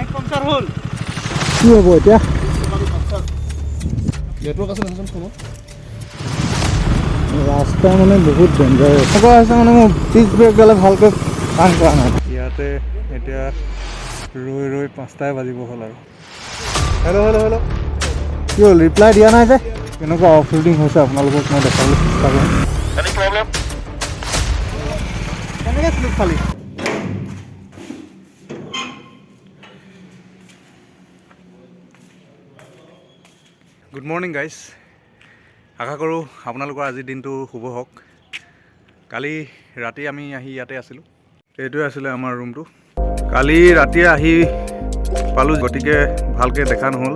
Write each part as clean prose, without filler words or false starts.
Bike puncture হ'ল কি হ'ব এতিয়া নেটৱৰ্ক আছে নহয় ফোনত ৰাস্তা মানে বহুত ডেঞ্জাৰ এনেকুৱা আছে মানে মোৰ পিচ ব্ৰেক গালে ভালকৈ কাম কৰা নাই ইয়াতে এতিয়া ৰৈ ৰৈ 5টাই বাজিব হ'ল আৰু হেল্ল' কি হ'ল ৰিপ্লাই দিয়া নাই যে কেনেকুৱা অফ ৰোডিং হৈছে আপোনালোকক মই দেখাবলৈ চেষ্টা কৰিম কেনেকৈ শ্লিপ খালি গুড মৰ্ণিং গাইজ আশা কৰোঁ আপোনালোকৰ আজিৰ দিনটো শুভ হওক কালি ৰাতি আমি আহি ইয়াতে আছিলোঁ এইটোৱে আছিলে আমাৰ ৰুমটো কালি ৰাতি আহি পালোঁ গতিকে ভালকৈ দেখা নহ'ল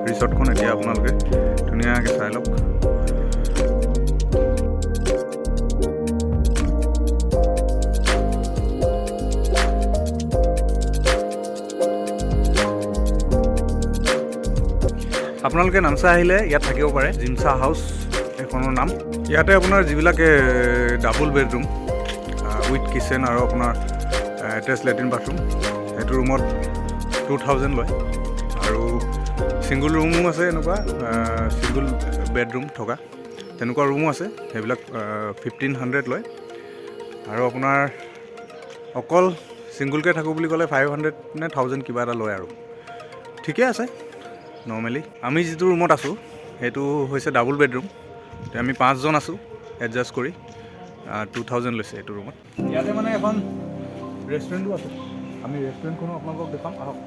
ৰিচৰ্টখন এতিয়া আপোনালোকে ধুনীয়াকৈ চাই লওক আপোনালোকে নামচাই আহিলে ইয়াত থাকিব পাৰে জিমচা হাউচ এইখনৰ নাম ইয়াতে আপোনাৰ যিবিলাক ডাবল বেডৰুম উইথ কিচেন আৰু আপোনাৰ এটেচ লেট্ৰিন বাথৰুম সেইটো ৰুমত 2000 লয় আৰু ছিংগুল ৰুমো আছে এনেকুৱা ছিংগুল বেডৰুম থকা তেনেকুৱা ৰুমো আছে সেইবিলাক 1500 লয় আৰু আপোনাৰ অকল ছিংগুলকৈ থাকোঁ বুলি ক'লে 500 নে 1000 কিবা এটা লয় আৰু ঠিকে আছে নৰ্মেলি আমি যিটো ৰুমত আছোঁ সেইটো হৈছে ডাবল বেডৰুম আমি 5জন আছোঁ এডজাষ্ট কৰি 2000 লৈছে এইটো ৰুমত ইয়াতে মানে এখন ৰেষ্টুৰেণ্টো আছে আমি ৰেষ্টুৰেণ্টখনো আপোনালোকক দেখাম আহক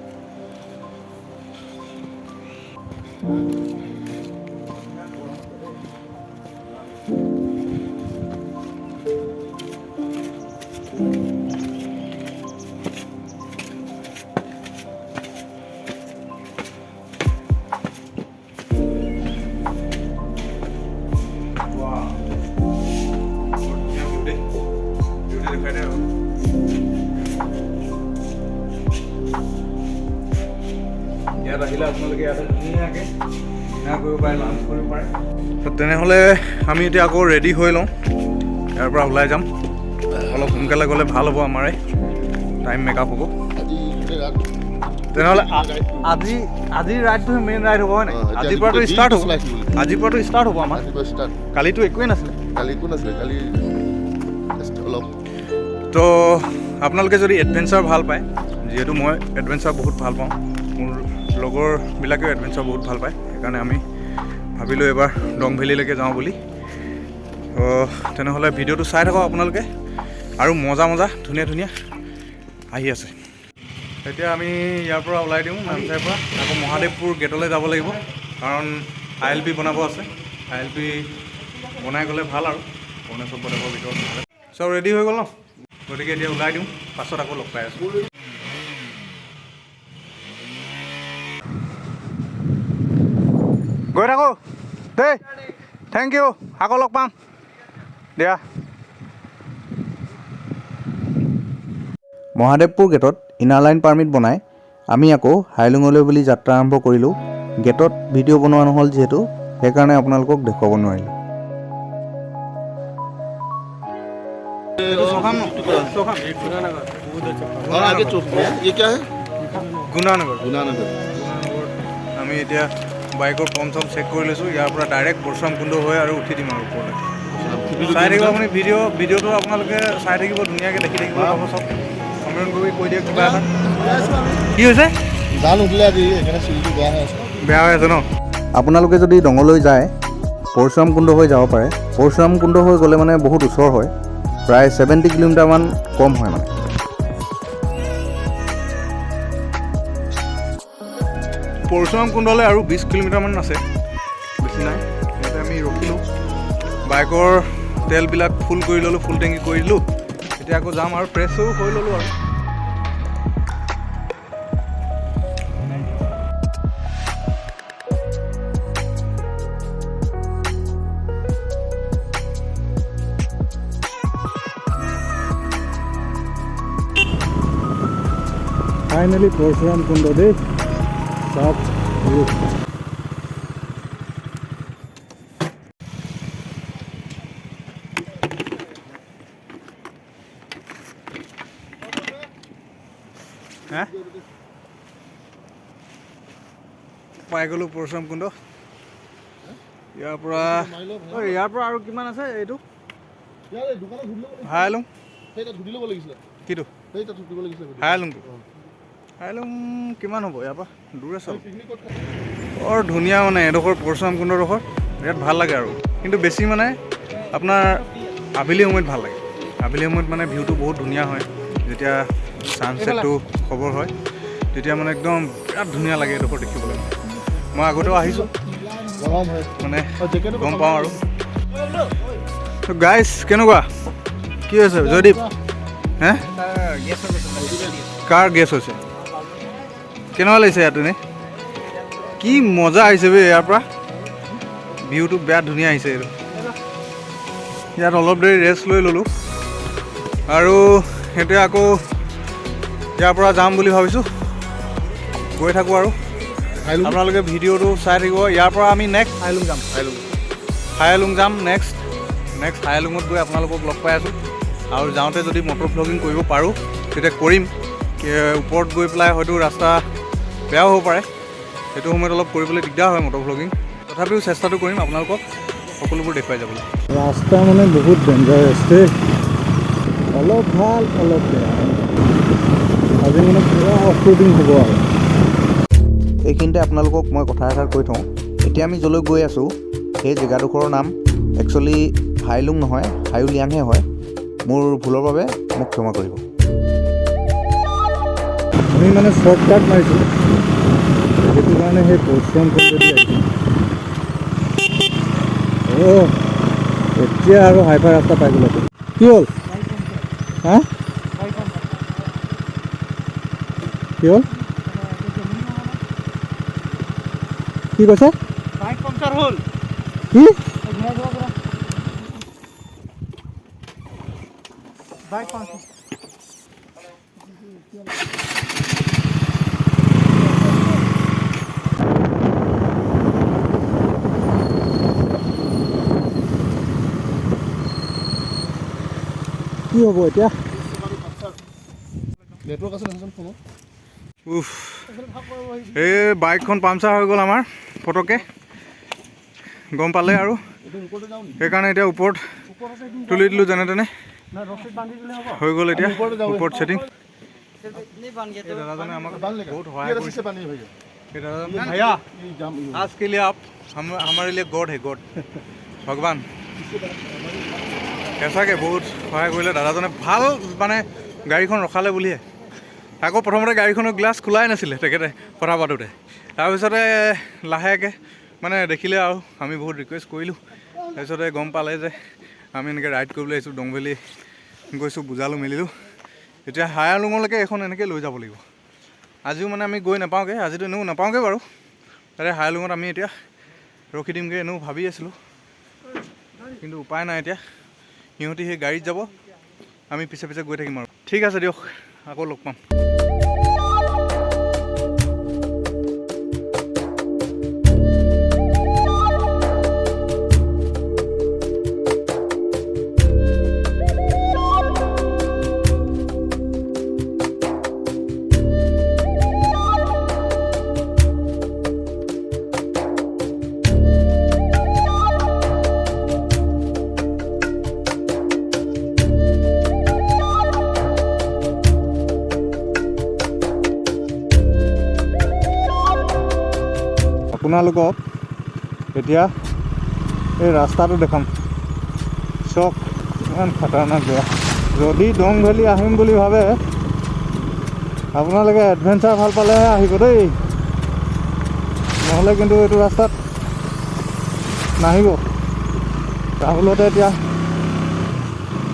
ইয়াত আহিলে আপোনালোকে ইয়াতে ধুনীয়াকৈ ডিনাৰ কৰিব পাৰে লাঞ্চ কৰিব পাৰে তেনেহ'লে আমি এতিয়া আকৌ ৰেডি হৈ লওঁ ইয়াৰ পৰা ওলাই যাম অলপ সোনকালে গ'লে ভাল হ'ব আমাৰে টাইম মেকআপ হ'ব তেনেহ'লে আজিৰ ৰাইডটো মেইন ৰাইড হ'ব হয় নাই আজিৰ পৰাটো ষ্টাৰ্ট হ'ব আমাৰ কালিতো একোৱেই নাছিলে তো আপোনালোকে যদি এডভেঞ্চাৰ ভাল পায় যিহেতু মই এডভেঞ্চাৰ বহুত ভাল পাওঁ মোৰ লগৰবিলাকেও এডভেঞ্চাৰ বহুত ভাল পায় সেইকাৰণে আমি ভাবিলোঁ এবাৰ ডং ভেলীলৈকে যাওঁ বুলি তেনেহ'লে ভিডিঅ'টো চাই থাকক আপোনালোকে আৰু মজা ধুনীয়া আহি আছে এতিয়া আমি ইয়াৰ পৰা ওলাই দিওঁ নামচাইৰ পৰা আকৌ মহাদেৱপুৰ গেটলৈ যাব লাগিব কাৰণ ILP বনাব আছে ILP বনাই গ'লে ভাল আৰু অৰুণাচল প্ৰদেশৰ ভিতৰত চব ৰেডি হৈ গ'ল ন গতিকে এতিয়া ওলাই দিওঁ পাছত আকৌ লগ পাই আছোঁ গৈ থাকোঁ দেই থেংক ইউ আকৌ লগ পাম দিয়া মহাদেৱপুৰ গেটত ইনাৰ লাইন পাৰ্মিট বনাই আমি আকৌ হাইলুঙলৈ বুলি যাত্ৰা আৰম্ভ কৰিলোঁ গেটত ভিডিঅ' বনোৱা নহ'ল যিহেতু সেইকাৰণে আপোনালোকক দেখুৱাব নোৱাৰিলোঁ আমি এতিয়া বাইকৰ পম্প চম্প চেক কৰি লৈছোঁ ইয়াৰ পৰা ডাইৰেক্ট পৰশুৰাম কুণ্ড হৈ আৰু উঠি দিম আৰু ওপৰলৈ চাই থাকিব আপুনি ভিডিঅ'টো আপোনালোকে চাই থাকিব ধুনীয়াকৈ দেখি থাকিব পাব চব কমেণ্ট কৰি কৈ দিয়ক কিবা এটা কি হৈছে বেয়া হৈ আছে ন আপোনালোকে যদি দঙলৈ যায় পৰশুৰাম কুণ্ড হৈ যাব পাৰে পৰশুৰাম কুণ্ড হৈ গ'লে মানে বহুত ওচৰ হয় প্ৰায় 70 কিলোমিটাৰমান কম হয় মানে পৰশুৰাম কুণ্ডলৈ আৰু 20 কিলোমিটাৰমান আছে বেছি নাই ইয়াতে আমি ৰখিলোঁ বাইকৰ তেলবিলাক ফুল কৰি ল'লোঁ ফুল টেংকি কৰি দিলোঁ এতিয়া আকৌ যাম আৰু ফ্ৰেছো হৈ ল'লোঁ আৰু ফাইনেলি পৰশুৰাম কুণ্ড দেই চাওক পাই গ'লোঁ পৰশুৰাম কুণ্ড। ইয়াৰ পৰা আৰু কিমান আছে এইটো হায়ালুং কিটো হায়ালুং কিমান হ'ব ইয়াৰ পৰা দূৰ আছে বৰ ধুনীয়া মানে এডোখৰ পৰশুৰাম কুণ্ডডোখৰ ইয়াত ভাল লাগে আৰু কিন্তু বেছি মানে আপোনাৰ আবেলি সময়ত ভাল লাগে আবেলি সময়ত মানে ভিউটো বহুত ধুনীয়া হয় যেতিয়া ছানছেটটো খবৰ হয় তেতিয়া মানে একদম বিৰাট ধুনীয়া লাগে এডোখৰ দেখিবলৈ মই আগতেও আহিছোঁ মানে গম পাওঁ আৰু গাইজ কেনেকুৱা কি হৈছে জয়দীপ হে কাৰ গেছ হৈছে কেনেকুৱা লাগিছে ইয়াত এনেই কি মজা আহিছে বে ইয়াৰ পৰা ভিউটো বিৰাট ধুনীয়া আহিছে এইটো ইয়াত অলপ দেৰি ৰেষ্ট লৈ ল'লোঁ আৰু এতিয়া আকৌ ইয়াৰ পৰা যাম বুলি ভাবিছোঁ গৈ থাকোঁ আৰু আপোনালোকে ভিডিঅ'টো চাই থাকিব ইয়াৰ পৰা আমি নেক্সট হায়ালুং যাম নেক্সট হায়ালুঙত গৈ আপোনালোকক লগ পাই আছোঁ আৰু যাওঁতে যদি মটৰ ভ্লগিং কৰিব পাৰোঁ তেতিয়া কৰিম ওপৰত গৈ পেলাই হয়তো ৰাস্তা বেয়াও হ'ব পাৰে সেইটো সময়ত অলপ কৰিবলৈ দিগদাৰ হয় মটৰ ভ্লগিং তথাপিও চেষ্টাটো কৰিম আপোনালোকক সকলোবোৰ দেখুৱাই যাবলৈ ৰাস্তা মানে বহুত ডেঞ্জাৰাছ দেই অলপ ভাল অলপ বেয়া আজি মানে পুৰা অফ ৰোডিং হ'ব আৰু এইখিনিতে আপোনালোকক মই কথা এষাৰ কৈ থওঁ এতিয়া আমি য'লৈ গৈ আছোঁ সেই জেগাডোখৰৰ নাম একচুৱেলি হাইলুং নহয় হায়ুলিয়াংহে হয় মোৰ ভুলৰ বাবে মোক ক্ষমা কৰিব আমি মানে শ্বৰ্টকাট মাৰিছোঁ সেইটো কাৰণে সেই পৰশুৰাম কুণ্ডলৈ আহিছোঁ এতিয়া আৰু হাইফাই ৰাস্তা পাই গ'ল কি হ'ল হা কি হ'ল কি কৈছে বাইক পাংচাৰ হ'ল কি বাইক পাংচাৰ কি হ'ব এতিয়া নেটৱৰ্ক আছে নহয় ফোনত উফ এই বাইকখন পামচাৰ হৈ গ'ল আমাৰ ফটককৈ গম পালে আৰু সেইকাৰণে এতিয়া ওপৰত তুলি দিলোঁ যেনে তেনে হৈ গ'ল এতিয়া ওপৰত ছেটিং দাদাজনে আমাক বহুত সহায় কৰিছে भैया आज के लिए आप हमारे लिए गॉड है गॉड भगवान সঁচাকৈ বহুত সহায় কৰিলে দাদাজনে ভাল মানে গাড়ীখন ৰখালে বুলিহে আকৌ প্ৰথমতে গাড়ীখনৰ গ্লাছ খোলাই নাছিলে তেখেতে কথা পাতোঁতে তাৰপিছতে লাহেকৈ মানে দেখিলে আৰু আমি বহুত ৰিকুৱেষ্ট কৰিলোঁ তাৰপিছতে গম পালে যে আমি এনেকৈ ৰাইড কৰিবলৈ আহিছোঁ ডংভেলী গৈছোঁ বুজালোঁ মেলিলোঁ এতিয়া হায়ালুঙলৈকে এখন এনেকৈ লৈ যাব লাগিব আজিও মানে আমি গৈ নাপাওঁগৈ আজিতো এনেও নাপাওঁগৈ বাৰু তাতে হায়ালুঙত আমি এতিয়া ৰখি দিমগৈ এনেও ভাবি আছিলোঁ কিন্তু উপায় নাই এতিয়া সিহঁতি সেই গাড়ীত যাব আমি পিছে পিছে গৈ থাকিম আৰু ঠিক আছে দিয়ক আকৌ লগ পাম আপোনালোকক এতিয়া এই ৰাস্তাটো দেখাম চক ইমান খাটাৰনাক বেয়া যদি ডং ভেলী আহিম বুলি ভাবে আপোনালোকে এডভেঞ্চাৰ ভাল পালেহে আহিব দেই নহ'লে কিন্তু এইটো ৰাস্তাত নাহিব ৰাহুলতে এতিয়া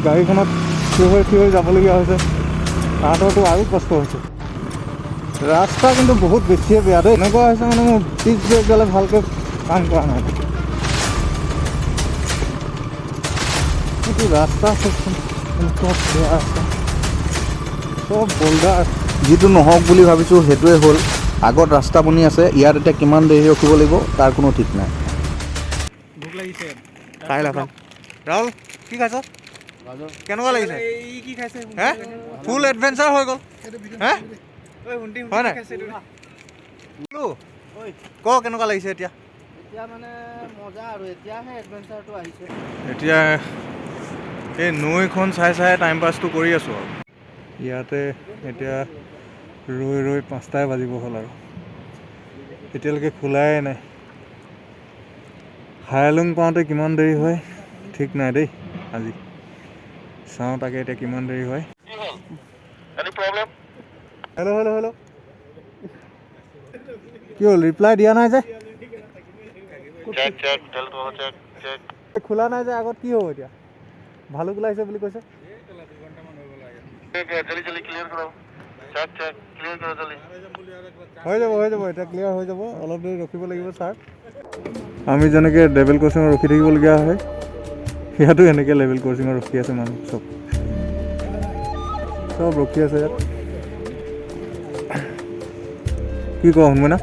গাড়ীখনত থিয় হৈ যাবলগীয়া হৈছে তাহাঁতৰতো আৰু কষ্ট হৈছে ৰাস্তা কিন্তু বহুত বেছিয়ে বেয়া দেই এনেকুৱা হৈছে মানে মোৰ পিচ ব্ৰেকডালে ভালকৈ কাম কৰা নাই এইটো ৰাস্তা বেয়া ৰাস্তা চব বল্ডাৰ যিটো নহওক বুলি ভাবিছোঁ সেইটোৱে হ'ল আগত ৰাস্তা বনি আছে ইয়াত এতিয়া কিমান দেৰি ৰখিব লাগিব তাৰ কোনো ঠিক নাই ভোক লাগিছে খাই লাভ ৰাহুল কি খাইছ কেনেকুৱা লাগিছে কি খাইছে হে ফুল এডভেঞ্চাৰ হৈ গ'ল হে হয় নাই ক কেনেকুৱা লাগিছে এতিয়া? এতিয়া মানে মজা আৰু এতিয়াহে এডভেঞ্চাৰটো আহিছে। এতিয়া এই নৈখন চাই চাই টাইম পাছটো কৰি আছোঁ আৰু ইয়াতে এতিয়া ৰৈ 5টাই বাজিব হ'ল আৰু এতিয়ালৈকে খোলাই নাই। হায়ালুং পাওঁতে কিমান দেৰি হয় ঠিক নাই দেই। আজি চাওঁ তাকে এতিয়া কিমান দেৰি হয়। হেল্ল' কি হ'ল ৰিপ্লাই দিয়া নাই যে? খোলা নাই যে আগত কি হ'ব এতিয়া? ভালুক ওলাইছে বুলি কৈছে। হৈ যাব এতিয়া ক্লিয়াৰ হৈ যাব। অলপ দেৰি ৰখিব লাগিব ছাৰ। আমি যেনেকৈ লেভেল ক্ৰছিঙত ৰখি থাকিবলগীয়া হয়, সিহঁতো এনেকৈ লেভেল ক্ৰছিঙত ৰখি আছে। মানুহ চব ৰখি আছে ইয়াত। কি কওঁ শুনবই না?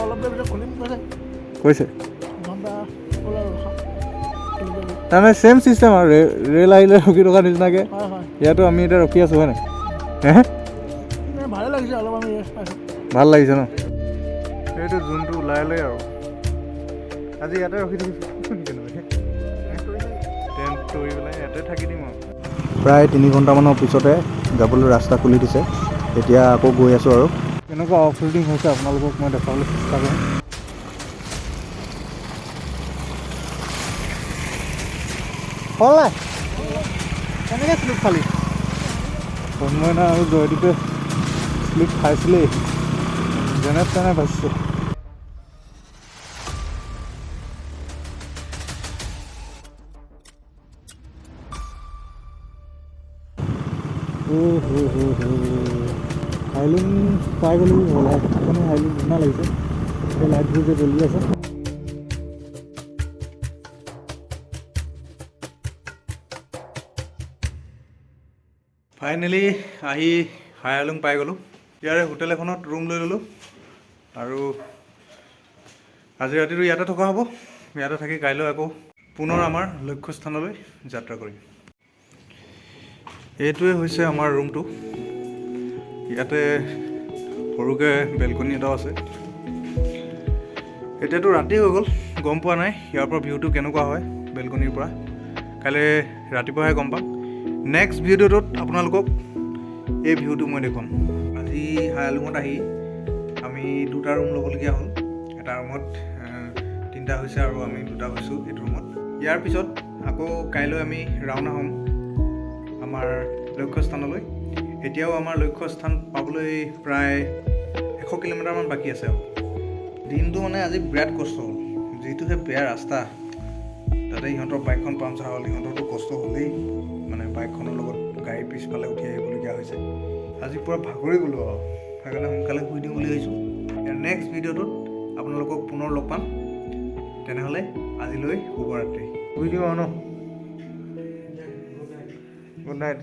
অলপ দেৰি ভিতৰত খুলিম কৈছে ঘণ্টা হ'ল আৰু ৰখা। তাৰমানে ছেইম ছিষ্টেম আৰু ৰেল আহিলে ৰখি থকা নিচিনাকৈ হয় ইয়াতো আমি এতিয়া ৰখি আছোঁ হয় নাই? ভালে লাগিছে, অলপ আমি ৰেষ্ট পাইছোঁ। ভাল লাগিছে ন? এইটো যোনটো ওলাই লৈ আৰু আজি ইয়াতে ৰখি থাকিছোঁ। টেণ্ট তৰি পেলাই ইয়াতে থাকি দিম আৰু। প্ৰায় 3 ঘণ্টামানৰ পিছতে যাবলৈ ৰাস্তা খুলি দিছে। এতিয়া আকৌ গৈ আছোঁ আৰু। কেনেকুৱা অফ ৰোডিং হৈছে আপোনালোকক মই দেখাবলৈ চেষ্টা কৰিম। হ'ল নাই? কেনেকৈ শ্লিপ খালি? সন্ময়না আৰু জয়দীপে শ্লিপ খাইছিলেই, যেনে তেনে বাচিছে। হাইলিং পাই গ'লো হ'ল। মানে হাইলিং ধুনীয়া লাগিছে, সেই লাইটবোৰ যে জ্বলি আছে। ফাইনেলি আহি হায়ালুং পাই গ'লোঁ। ইয়াৰে হোটেল এখনত ৰুম লৈ ল'লোঁ আৰু আজি ৰাতিটো ইয়াতে থকা হ'ব। ইয়াতে থাকি কাইলৈ আকৌ পুনৰ আমাৰ লক্ষ্যস্থানলৈ যাত্ৰা কৰিম। এইটোৱে হৈছে আমাৰ ৰুমটো। ইয়াতে সৰুকৈ বেলকনি এটাও আছে। এতিয়াতো ৰাতি হৈ গ'ল, গম পোৱা নাই ইয়াৰ পৰা ভিউটো কেনেকুৱা হয় বেলকনিৰ পৰা। কাইলৈ ৰাতিপুৱাহে গম পাম। নেক্সট ভিডিঅ'টোত আপোনালোকক এই ভিউটো মই দেখুৱাম। আজি হায়ালুঙত আহি আমি 2টা ৰুম ল'বলগীয়া হ'ল। এটা ৰুমত 3টা হৈছে আৰু আমি 2টা হৈছোঁ এইটো ৰুমত। ইয়াৰ পিছত আকৌ কাইলৈ আমি ৰাওনা হ'ম আমাৰ লক্ষ্যস্থানলৈ। এতিয়াও আমাৰ লক্ষ্যস্থান পাবলৈ প্ৰায় 100 কিলোমিটাৰমান বাকী আছে আৰু। দিনটো মানে আজি বিৰাট কষ্ট হ'ল, যিটোহে বেয়া ৰাস্তা। তাতে ইহঁতৰ বাইকখন পামচাৰ হ'ল। ইহঁতৰতো কষ্ট হ'লেই, মানে বাইকখনৰ লগত গাড়ীৰ পিছফালে উঠি আহিবলগীয়া হৈছে। আজি পূৰা ভাগৰি গ'লোঁ আৰু সেইকাৰণে সোনকালে শুই দিওঁ বুলি ভাবিছোঁ। ইয়াৰ নেক্সট ভিডিঅ'টোত আপোনালোকক পুনৰ লগ পাম। তেনেহ'লে আজিলৈ শুভৰাত্ৰি। শুই দিওঁ আৰু ন? Good night.